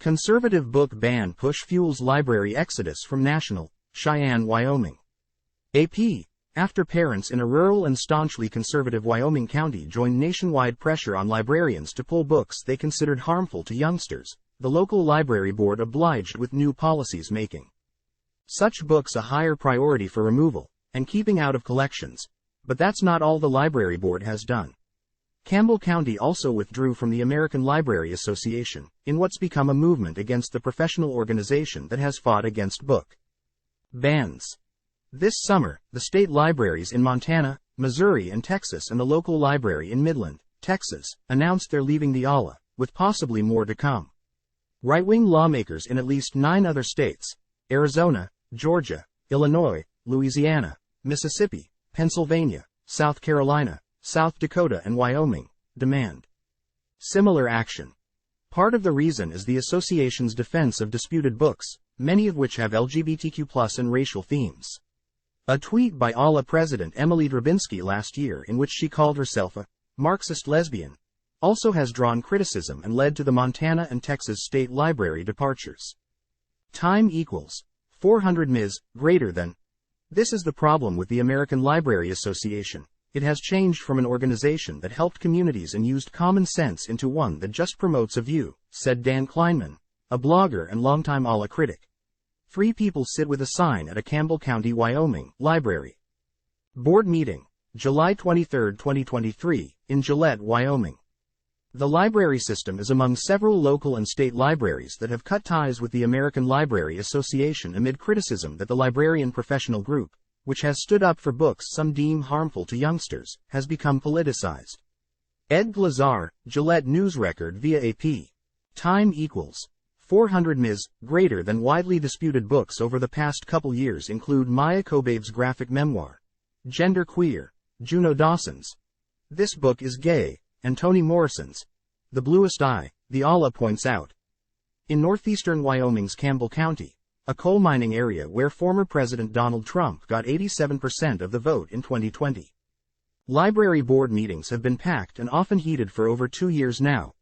Conservative book ban push fuels library exodus from national, Cheyenne, Wyoming. AP, after parents in a rural and staunchly conservative Wyoming county joined nationwide pressure on librarians to pull books they considered harmful to youngsters, the local library board obliged with new policies making such books a higher priority for removal and keeping out of collections. But that's not all the library board has done. Campbell County also withdrew from the American Library Association, in what's become a movement against the professional organization that has fought against book bans. This summer, the state libraries in Montana, Missouri and Texas and the local library in Midland, Texas, announced they're leaving the ALA, with possibly more to come. Right-wing lawmakers in at least 9 other states, Arizona, Georgia, Illinois, Louisiana, Mississippi, Pennsylvania, South Carolina, South Dakota and Wyoming, demand similar action. Part of the reason is the association's defense of disputed books, many of which have LGBTQ+ and racial themes. A tweet by ALA President Emily Drabinski last year in which she called herself a Marxist lesbian, also has drawn criticism and led to the Montana and Texas state library departures. Time equals 400 ms greater than. This is the problem with the American Library Association. It has changed from an organization that helped communities and used common sense into one that just promotes a view, said Dan Kleinman, a blogger and longtime ALA critic. 3 people sit with a sign at a Campbell County, Wyoming, library. Board meeting, July 23, 2023, in Gillette, Wyoming. The library system is among several local and state libraries that have cut ties with the American Library Association amid criticism that the librarian professional group, which has stood up for books some deem harmful to youngsters, has become politicized. Ed Glazar, Gillette News Record via AP. Time equals 400 ms greater than. Widely disputed books over the past couple years include Maya Kobabe's graphic memoir, Gender Queer, Juno Dawson's This Book is Gay, and Toni Morrison's The Bluest Eye, the ALA points out. In northeastern Wyoming's Campbell County, a coal mining area where former President Donald Trump got 87% of the vote in 2020. Library board meetings have been packed and often heated for over 2 years now,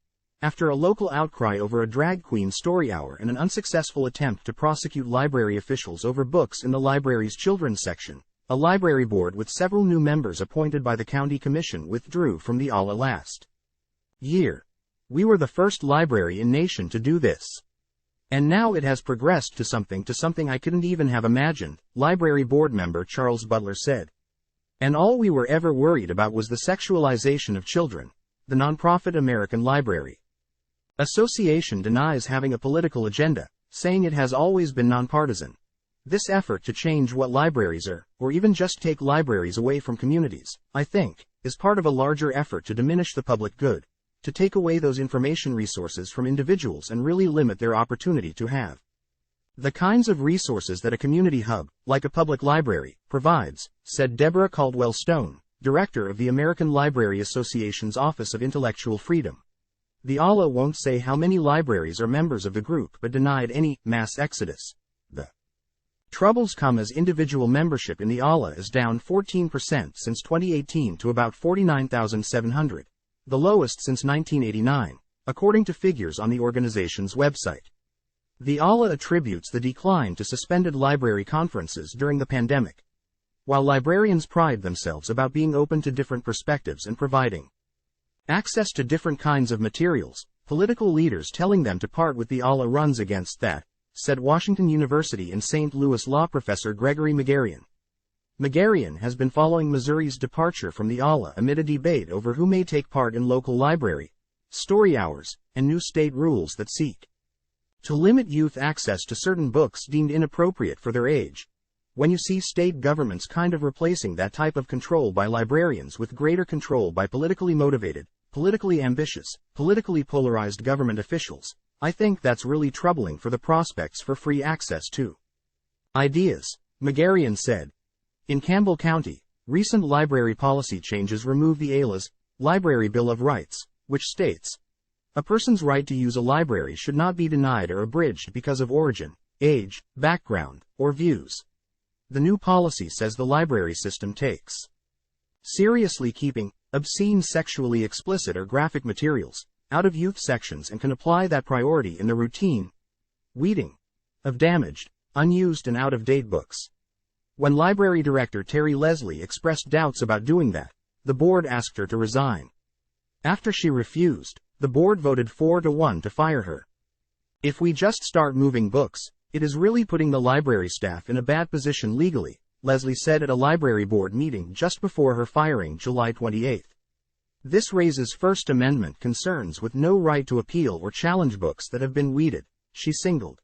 after a local outcry over a drag queen story hour and an unsuccessful attempt to prosecute library officials over books in the library's children's section. A library board with several new members appointed by the county commission withdrew from the ALA last year. We were the first library in nation to do this. And now it has progressed to something I couldn't even have imagined, library board member Charles Butler said. And all we were ever worried about was the sexualization of children. The nonprofit American Library Association denies having a political agenda, saying it has always been nonpartisan. This effort to change what libraries are, or even just take libraries away from communities, I think, is part of a larger effort to diminish the public good, to take away those information resources from individuals and really limit their opportunity to have the kinds of resources that a community hub, like a public library, provides, said Deborah Caldwell Stone, director of the American Library Association's Office of Intellectual Freedom. The ALA won't say how many libraries are members of the group but denied any mass exodus. The troubles come as individual membership in the ALA is down 14% since 2018 to about 49,700, the lowest since 1989, according to figures on the organization's website. The ALA attributes the decline to suspended library conferences during the pandemic. While librarians pride themselves about being open to different perspectives and providing access to different kinds of materials, political leaders telling them to part with the ALA runs against that, said Washington University in St. Louis law professor Gregory Magarian. Magarian has been following Missouri's departure from the ALA amid a debate over who may take part in local library story hours, and new state rules that seek to limit youth access to certain books deemed inappropriate for their age. When you see state governments kind of replacing that type of control by librarians with greater control by politically motivated, politically ambitious, politically polarized government officials, I think that's really troubling for the prospects for free access to ideas, Magarian said. In Campbell County, recent library policy changes remove the ALA's Library Bill of Rights, which states, a person's right to use a library should not be denied or abridged because of origin, age, background, or views. The new policy says the library system takes seriously keeping obscene, sexually explicit or graphic materials, out of youth sections and can apply that priority in the routine weeding of damaged, unused and out-of-date books. When Library Director Terry Leslie expressed doubts about doing that, the board asked her to resign. After she refused, the board voted 4-1 to fire her. If we just start moving books, it is really putting the library staff in a bad position legally, Leslie said at a library board meeting just before her firing July 28. This raises First Amendment concerns with no right to appeal or challenge books that have been weeded, she singled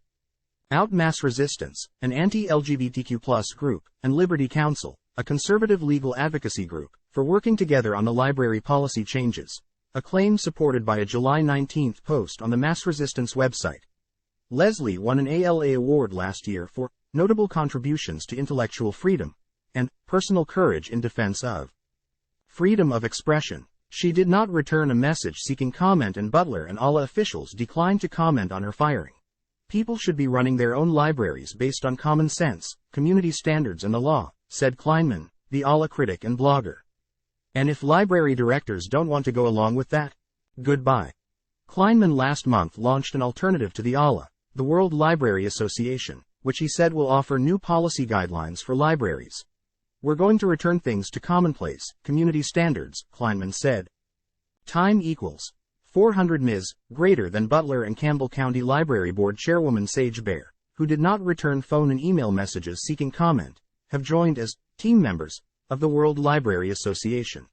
out Mass Resistance, an anti-LGBTQ+ group, and Liberty Counsel, a conservative legal advocacy group, for working together on the library policy changes, a claim supported by a July 19 post on the Mass Resistance website. Leslie won an ALA award last year for notable contributions to intellectual freedom and personal courage in defense of freedom of expression. She did not return a message seeking comment, and Butler and ALA officials declined to comment on her firing. People should be running their own libraries based on common sense, community standards and the law, said Kleinman, the ALA critic and blogger. And if library directors don't want to go along with that, goodbye. Kleinman last month launched an alternative to the ALA, the World Library Association, which he said will offer new policy guidelines for libraries. We're going to return things to commonplace, community standards, Kleinman said. Time equals 400 Ms. greater than Butler and Campbell County Library Board Chairwoman Sage Bear, who did not return phone and email messages seeking comment, have joined as team members of the World Library Association.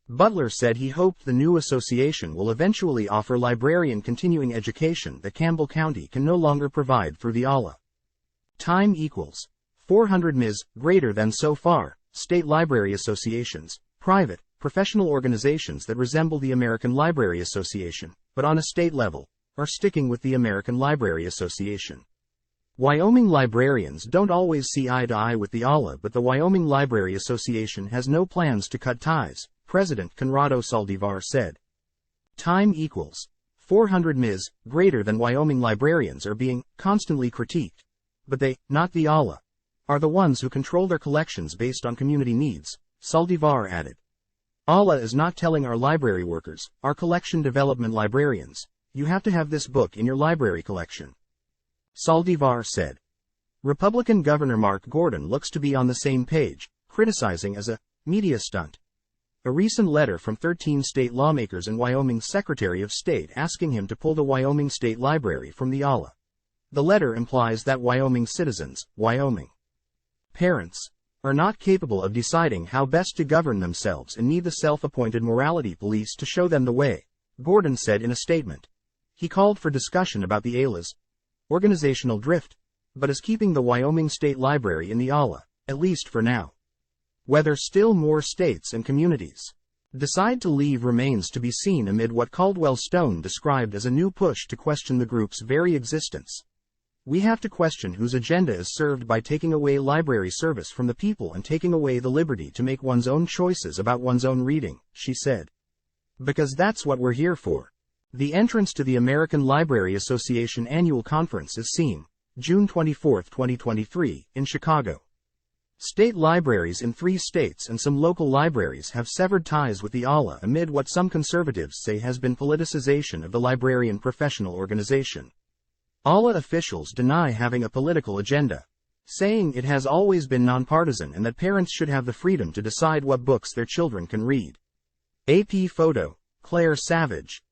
Butler said he hoped the new association will eventually offer librarian continuing education that Campbell County can no longer provide through the ALA. Time equals 400 Ms. greater than. So far, state library associations, private, professional organizations that resemble the American Library Association, but on a state level, are sticking with the American Library Association. Wyoming librarians don't always see eye to eye with the ALA, but the Wyoming Library Association has no plans to cut ties, President Conrado Saldivar said. Time equals 400 Ms. greater than. Wyoming librarians are being constantly critiqued, but they, not the ALA, are the ones who control their collections based on community needs, Saldivar added. ALA is not telling our library workers, our collection development librarians, you have to have this book in your library collection. Saldivar said. Republican Governor Mark Gordon looks to be on the same page, criticizing as a media stunt a recent letter from 13 state lawmakers and Wyoming's Secretary of State asking him to pull the Wyoming State Library from the ALA. The letter implies that Wyoming citizens, Wyoming parents, are not capable of deciding how best to govern themselves and need the self-appointed morality police to show them the way, Gordon said in a statement. He called for discussion about the ALA's organizational drift, but is keeping the Wyoming State Library in the ALA, at least for now. Whether still more states and communities decide to leave remains to be seen amid what Caldwell Stone described as a new push to question the group's very existence. We have to question whose agenda is served by taking away library service from the people and taking away the liberty to make one's own choices about one's own reading, she said. Because that's what we're here for. The entrance to the American Library Association Annual Conference is seen, June 24, 2023, in Chicago. State libraries in 3 states and some local libraries have severed ties with the ALA amid what some conservatives say has been politicization of the librarian professional organization. ALA officials deny having a political agenda, saying it has always been nonpartisan and that parents should have the freedom to decide what books their children can read. AP photo, Claire Savage.